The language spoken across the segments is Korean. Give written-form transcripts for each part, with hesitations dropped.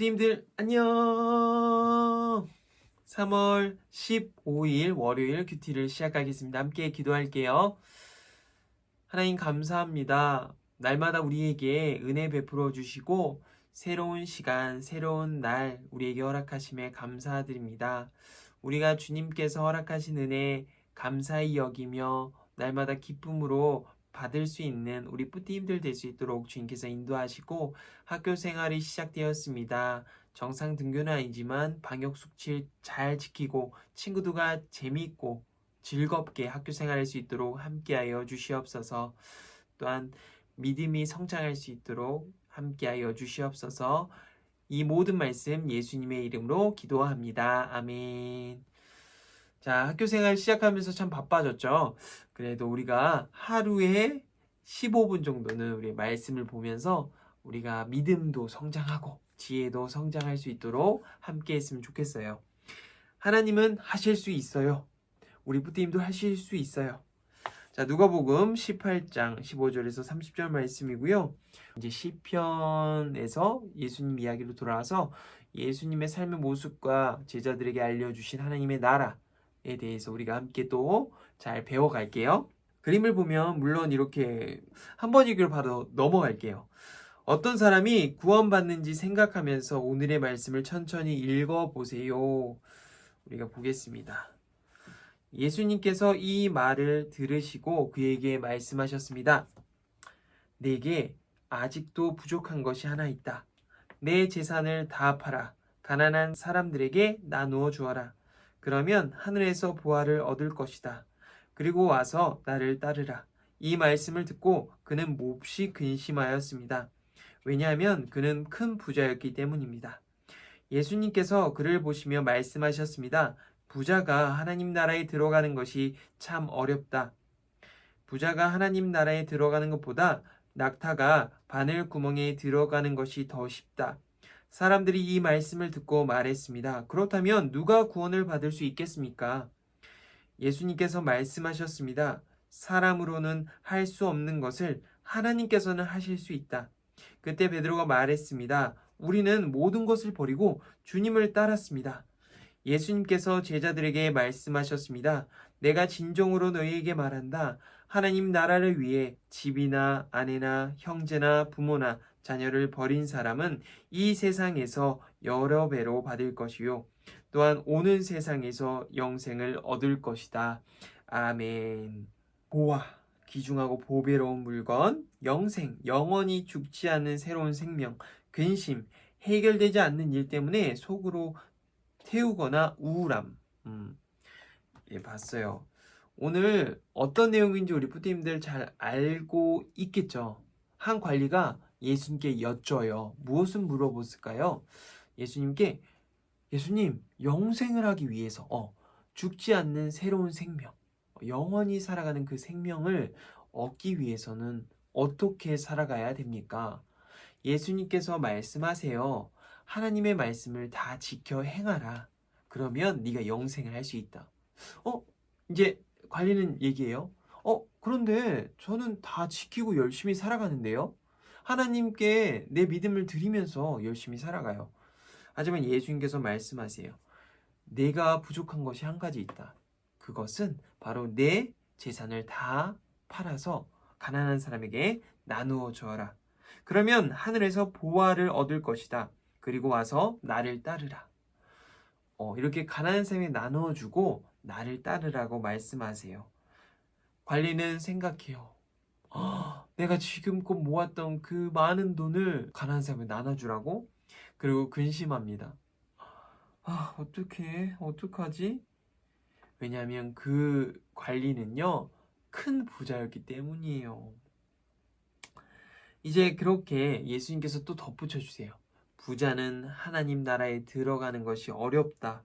부디님들 안녕. 3월 15일 월요일 큐티를 시작하겠습니다. 함께 기도할게요. 하나님 감사합니다. 날마다 우리에게 은혜 베풀어 주시고 새로운 시간, 새로운 날 우리에게 허락하심에 감사드립니다. 우리가 주님께서 허락하신 은혜 감사히 여기며 날마다 기쁨으로 받을 수 있는 우리 뿌띠님들 될 수 있도록 주님께서 인도하시고 학교 생활이 시작되었습니다. 정상 등교는 아니지만 방역 수칙 잘 지키고 친구들과 재미있고 즐겁게 학교 생활할 수 있도록 함께하여 주시옵소서. 또한 믿음이 성장할 수 있도록 함께하여 주시옵소서. 이 모든 말씀 예수님의 이름으로 기도합니다. 아멘. 자, 학교 생활 시작하면서 참 바빠졌죠. 그래도 우리가 하루에 15분 정도는 우리 말씀을 보면서 우리가 믿음도 성장하고 지혜도 성장할 수 있도록 함께 했으면 좋겠어요. 하나님은 하실 수 있어요. 우리 부모님도 하실 수 있어요. 자, 누가복음 18장 15절에서 30절 말씀이고요. 이제 시편에서 예수님 이야기로 돌아와서 예수님의 삶의 모습과 제자들에게 알려주신 하나님의 나라에 대해서 우리가 함께 또 잘 배워갈게요. 그림을 보면 물론 이렇게 한 번 읽기로 바로 넘어갈게요. 어떤 사람이 구원받는지 생각하면서 오늘의 말씀을 천천히 읽어보세요. 우리가 보겠습니다. 예수님께서 이 말을 들으시고 그에게 말씀하셨습니다. 내게 아직도 부족한 것이 하나 있다. 내 재산을 다 팔아 가난한 사람들에게 나누어 주어라. 그러면 하늘에서 보화를 얻을 것이다. 그리고 와서 나를 따르라. 이 말씀을 듣고 그는 몹시 근심하였습니다. 왜냐하면 그는 큰 부자였기 때문입니다. 예수님께서 그를 보시며 말씀하셨습니다. 부자가 하나님 나라에 들어가는 것이 참 어렵다. 부자가 하나님 나라에 들어가는 것보다 낙타가 바늘 구멍에 들어가는 것이 더 쉽다. 사람들이 이 말씀을 듣고 말했습니다. 그렇다면 누가 구원을 받을 수 있겠습니까? 예수님께서 말씀하셨습니다. 사람으로는 할 수 없는 것을 하나님께서는 하실 수 있다. 그때 베드로가 말했습니다. 우리는 모든 것을 버리고 주님을 따랐습니다. 예수님께서 제자들에게 말씀하셨습니다. 내가 진정으로 너희에게 말한다. 하나님 나라를 위해 집이나 아내나 형제나 부모나 자녀를 버린 사람은 이 세상에서 여러 배로 받을 것이요. 또한 오는 세상에서 영생을 얻을 것이다. 아멘. 보아, 귀중하고 보배로운 물건, 영생, 영원히 죽지 않는 새로운 생명, 근심, 해결되지 않는 일 때문에 속으로 태우거나 우울함. 예, 봤어요. 오늘 어떤 내용인지 우리 부모님들 잘 알고 있겠죠? 한 관리가 예수님께 여쭤요. 무엇을 물어봤을까요? 예수님께 예수님, 영생을 하기 위해서 죽지 않는 새로운 생명, 영원히 살아가는 그 생명을 얻기 위해서는 어떻게 살아가야 됩니까? 예수님께서 말씀하세요. 하나님의 말씀을 다 지켜 행하라. 그러면 네가 영생을 할 수 있다. 이제 관리는 얘기해요. 그런데 저는 다 지키고 열심히 살아가는데요. 하나님께 내 믿음을 드리면서 열심히 살아가요. 하지만 예수님께서 말씀하세요. 내가 부족한 것이 한 가지 있다. 그것은 바로 내 재산을 다 팔아서 가난한 사람에게 나누어 주어라. 그러면 하늘에서 보화를 얻을 것이다. 그리고 와서 나를 따르라. 이렇게 가난한 사람에게 나누어 주고 나를 따르라고 말씀하세요. 관리는 생각해요. 내가 지금껏 모았던 그 많은 돈을 가난한 사람에게 나눠주라고? 그리고 근심합니다. 어떡하지? 왜냐하면 그 관리는요, 큰 부자였기 때문이에요. 이제 그렇게 예수님께서 또 덧붙여 주세요. 부자는 하나님 나라에 들어가는 것이 어렵다.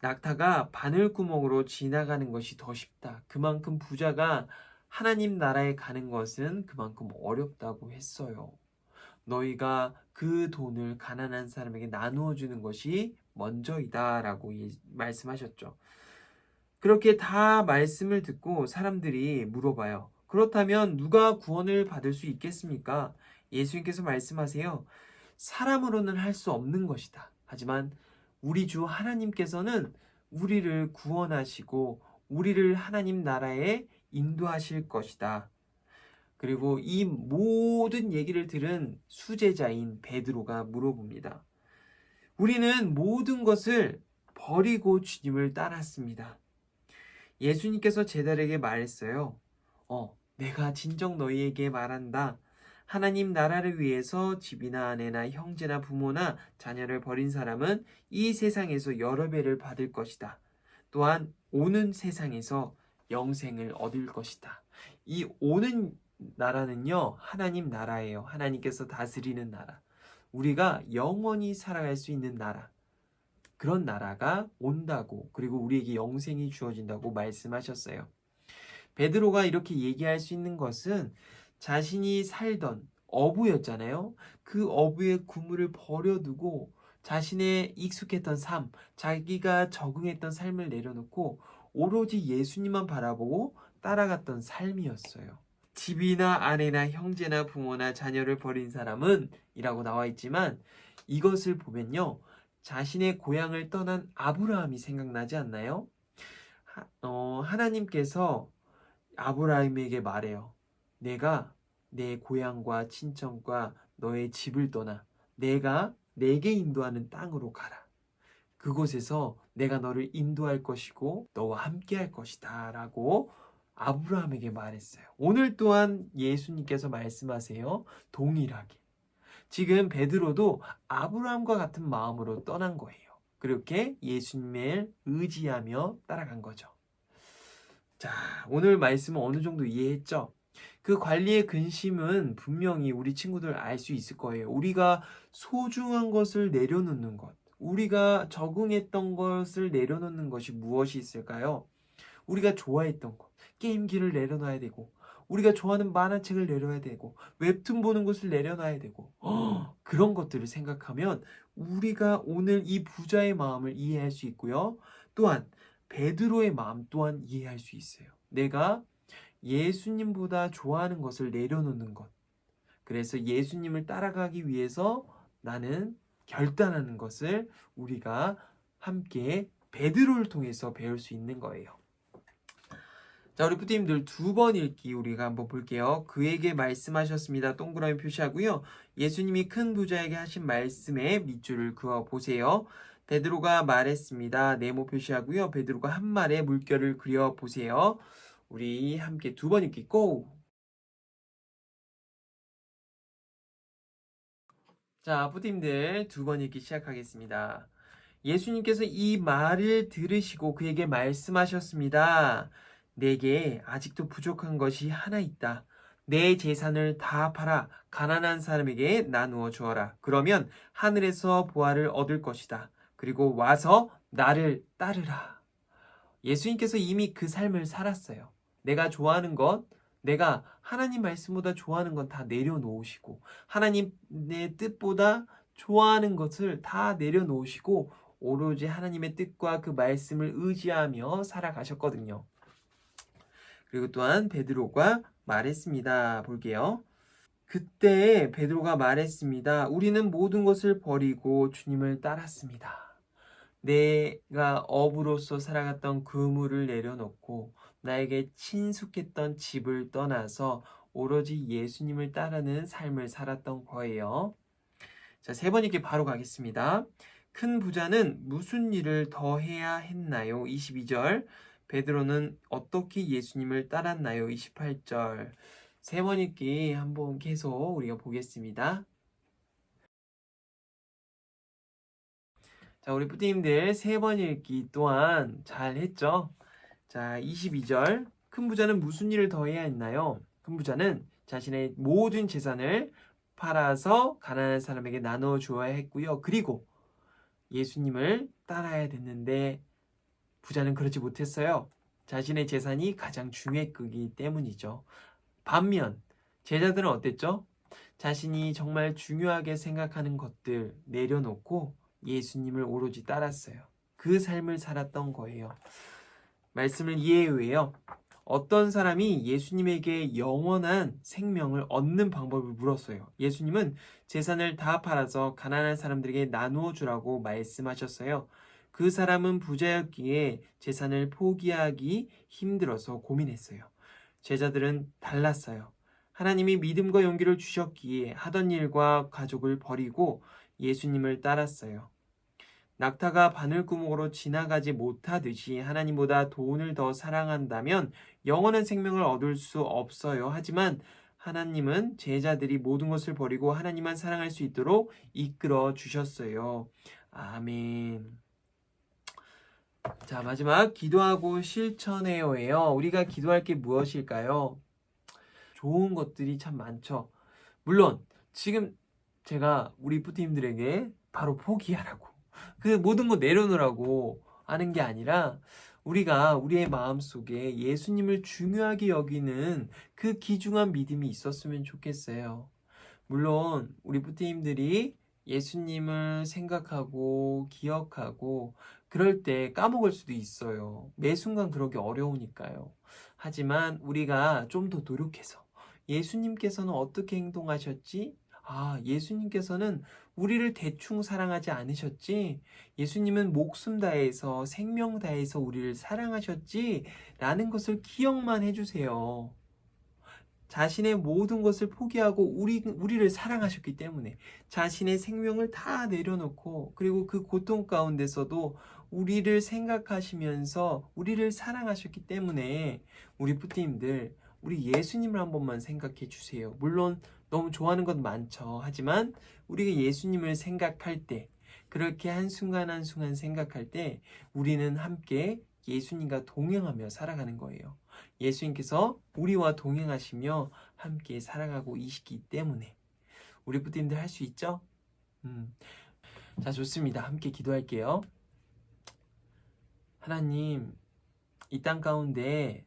낙타가 바늘구멍으로 지나가는 것이 더 쉽다. 그만큼 부자가 하나님 나라에 가는 것은 그만큼 어렵다고 했어요. 너희가 그 돈을 가난한 사람에게 나누어 주는 것이 먼저이다 라고 말씀하셨죠. 그렇게 다 말씀을 듣고 사람들이 물어봐요. 그렇다면 누가 구원을 받을 수 있겠습니까? 예수님께서 말씀하세요. 사람으로는 할 수 없는 것이다. 하지만 우리 주 하나님께서는 우리를 구원하시고 우리를 하나님 나라에 인도하실 것이다. 그리고 이 모든 얘기를 들은 수제자인 베드로가 물어봅니다. 우리는 모든 것을 버리고 주님을 따랐습니다. 예수님께서 제자들에게 말했어요. 내가 진정 너희에게 말한다. 하나님 나라를 위해서 집이나 아내나 형제나 부모나 자녀를 버린 사람은 이 세상에서 여러 배를 받을 것이다. 또한 오는 세상에서 영생을 얻을 것이다. 이 오는 나라는요, 하나님 나라예요. 하나님께서 다스리는 나라. 우리가 영원히 살아갈 수 있는 나라. 그런 나라가 온다고, 그리고 우리에게 영생이 주어진다고 말씀하셨어요. 베드로가 이렇게 얘기할 수 있는 것은 자신이 살던 어부였잖아요. 그 어부의 구물을 버려두고 자신의 익숙했던 삶, 자기가 적응했던 삶을 내려놓고 오로지 예수님만 바라보고 따라갔던 삶이었어요. 집이나 아내나 형제나 부모나 자녀를 버린 사람은 이라고 나와 있지만 이것을 보면요. 자신의 고향을 떠난 아브라함이 생각나지 않나요? 하나님께서 아브라함에게 말해요. 내가 내 고향과 친척과 너의 집을 떠나 내가 내게 인도하는 땅으로 가라. 그곳에서 내가 너를 인도할 것이고 너와 함께 할 것이다 라고 아브라함에게 말했어요. 오늘 또한 예수님께서 말씀하세요. 동일하게. 지금 베드로도 아브라함과 같은 마음으로 떠난 거예요. 그렇게 예수님을 의지하며 따라간 거죠. 자, 오늘 말씀은 어느 정도 이해했죠? 그 관리의 근심은 분명히 우리 친구들 알 수 있을 거예요. 우리가 소중한 것을 내려놓는 것, 우리가 적응했던 것을 내려놓는 것이 무엇이 있을까요? 우리가 좋아했던 것, 게임기를 내려놔야 되고, 우리가 좋아하는 만화책을 내려야 되고, 웹툰 보는 것을 내려놔야 되고, 그런 것들을 생각하면 우리가 오늘 이 부자의 마음을 이해할 수 있고요. 또한 베드로의 마음 또한 이해할 수 있어요. 내가 예수님보다 좋아하는 것을 내려놓는 것. 그래서 예수님을 따라가기 위해서 나는 결단하는 것을 우리가 함께 베드로를 통해서 배울 수 있는 거예요. 자, 우리 부모님들 2번 읽기 우리가 한번 볼게요. 그에게 말씀하셨습니다. 동그라미 표시하고요. 예수님이 큰 부자에게 하신 말씀에 밑줄을 그어 보세요. 베드로가 말했습니다. 네모 표시하고요. 베드로가 한 말에 물결을 그려 보세요. 우리 함께 2번 읽기 고! 자, 부모님들 2번 읽기 시작하겠습니다. 예수님께서 이 말을 들으시고 그에게 말씀하셨습니다. 내게 아직도 부족한 것이 하나 있다. 내 재산을 다 팔아 가난한 사람에게 나누어 주어라. 그러면 하늘에서 보화를 얻을 것이다. 그리고 와서 나를 따르라. 예수님께서 이미 그 삶을 살았어요. 내가 좋아하는 것, 내가 하나님 말씀보다 좋아하는 건 다 내려놓으시고 하나님의 뜻보다 좋아하는 것을 다 내려놓으시고 오로지 하나님의 뜻과 그 말씀을 의지하며 살아가셨거든요. 그리고 또한 베드로가 말했습니다. 볼게요. 그때 베드로가 말했습니다. 우리는 모든 것을 버리고 주님을 따랐습니다. 내가 어부로서 살아갔던 그물을 내려놓고 나에게 친숙했던 집을 떠나서 오로지 예수님을 따르는 삶을 살았던 거예요. 자, 3번 읽기 바로 가겠습니다. 큰 부자는 무슨 일을 더 해야 했나요? 22절. 베드로는 어떻게 예수님을 따랐나요? 28절. 3번 읽기 한번 계속 우리가 보겠습니다. 자, 우리 뿌띠님들 3번 읽기 또한 잘 했죠? 자, 22절. 큰 부자는 무슨 일을 더 해야 했나요? 큰 부자는 자신의 모든 재산을 팔아서 가난한 사람에게 나눠 주어야 했고요. 그리고 예수님을 따라야 됐는데 부자는 그러지 못했어요. 자신의 재산이 가장 중요했기 때문이죠. 반면 제자들은 어땠죠? 자신이 정말 중요하게 생각하는 것들 내려놓고 예수님을 오로지 따랐어요. 그 삶을 살았던 거예요. 말씀을 이해해요. 어떤 사람이 예수님에게 영원한 생명을 얻는 방법을 물었어요. 예수님은 재산을 다 팔아서 가난한 사람들에게 나누어 주라고 말씀하셨어요. 그 사람은 부자였기에 재산을 포기하기 힘들어서 고민했어요. 제자들은 달랐어요. 하나님이 믿음과 용기를 주셨기에 하던 일과 가족을 버리고 예수님을 따랐어요. 낙타가 바늘구멍으로 지나가지 못하듯이 하나님보다 돈을 더 사랑한다면 영원한 생명을 얻을 수 없어요. 하지만 하나님은 제자들이 모든 것을 버리고 하나님만 사랑할 수 있도록 이끌어 주셨어요. 아멘. 자, 마지막 기도하고 실천해요예요. 우리가 기도할 게 무엇일까요? 좋은 것들이 참 많죠. 물론 지금 제가 우리 부팀들에게 바로 포기하라고 그 모든 거 내려놓으라고 하는 게 아니라 우리가 우리의 마음속에 예수님을 중요하게 여기는 그 귀중한 믿음이 있었으면 좋겠어요. 물론 우리 부팀들이 예수님을 생각하고 기억하고 그럴 때 까먹을 수도 있어요. 매 순간 그러기 어려우니까요. 하지만 우리가 좀 더 노력해서 예수님께서는 어떻게 행동하셨지? 아, 예수님께서는 우리를 대충 사랑하지 않으셨지? 예수님은 목숨 다해서 생명 다해서 우리를 사랑하셨지? 라는 것을 기억만 해주세요. 자신의 모든 것을 포기하고 우리를 사랑하셨기 때문에 자신의 생명을 다 내려놓고 그리고 그 고통 가운데서도 우리를 생각하시면서 우리를 사랑하셨기 때문에 우리 뿌띠님들 우리 예수님을 한 번만 생각해 주세요. 물론 너무 좋아하는 것 많죠. 하지만 우리가 예수님을 생각할 때 그렇게 한순간 한순간 생각할 때 우리는 함께 예수님과 동행하며 살아가는 거예요. 예수님께서 우리와 동행하시며 함께 살아가고 계시기 때문에 우리 부모님들 할 수 있죠? 자, 좋습니다. 함께 기도할게요. 하나님, 이 땅 가운데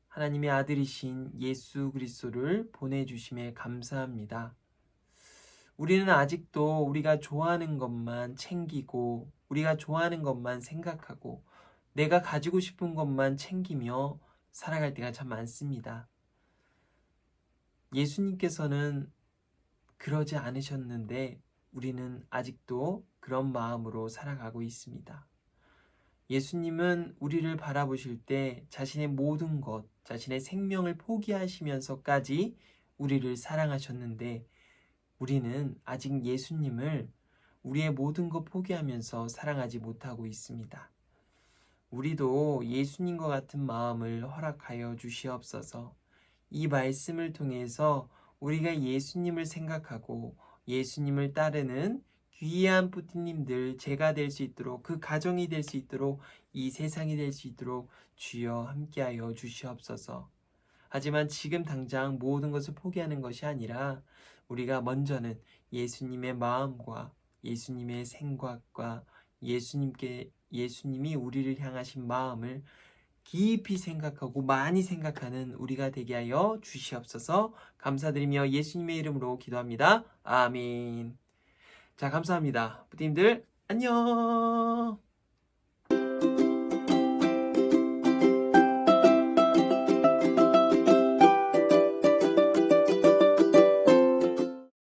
하나님의 아들이신 예수 그리스도를 보내주심에 감사합니다. 우리는 아직도 우리가 좋아하는 것만 챙기고 우리가 좋아하는 것만 생각하고 내가 가지고 싶은 것만 챙기며 살아갈 때가 참 많습니다. 예수님께서는 그러지 않으셨는데 우리는 아직도 그런 마음으로 살아가고 있습니다. 예수님은 우리를 바라보실 때 자신의 모든 것, 자신의 생명을 포기하시면서까지 우리를 사랑하셨는데 우리는 아직 예수님을 우리의 모든 것 포기하면서 사랑하지 못하고 있습니다. 우리도 예수님과 같은 마음을 허락하여 주시옵소서. 이 말씀을 통해서 우리가 예수님을 생각하고 예수님을 따르는 귀한 뿌띠님들 제가 될 수 있도록 그 가정이 될 수 있도록 이 세상이 될 수 있도록 주여 함께하여 주시옵소서. 하지만 지금 당장 모든 것을 포기하는 것이 아니라 우리가 먼저는 예수님의 마음과 예수님의 생각과 예수님이 우리를 향하신 마음을 깊이 생각하고 많이 생각하는 우리가 되게 하여 주시옵소서. 감사드리며 예수님의 이름으로 기도합니다. 아멘. 자, 감사합니다. 부모님들 안녕.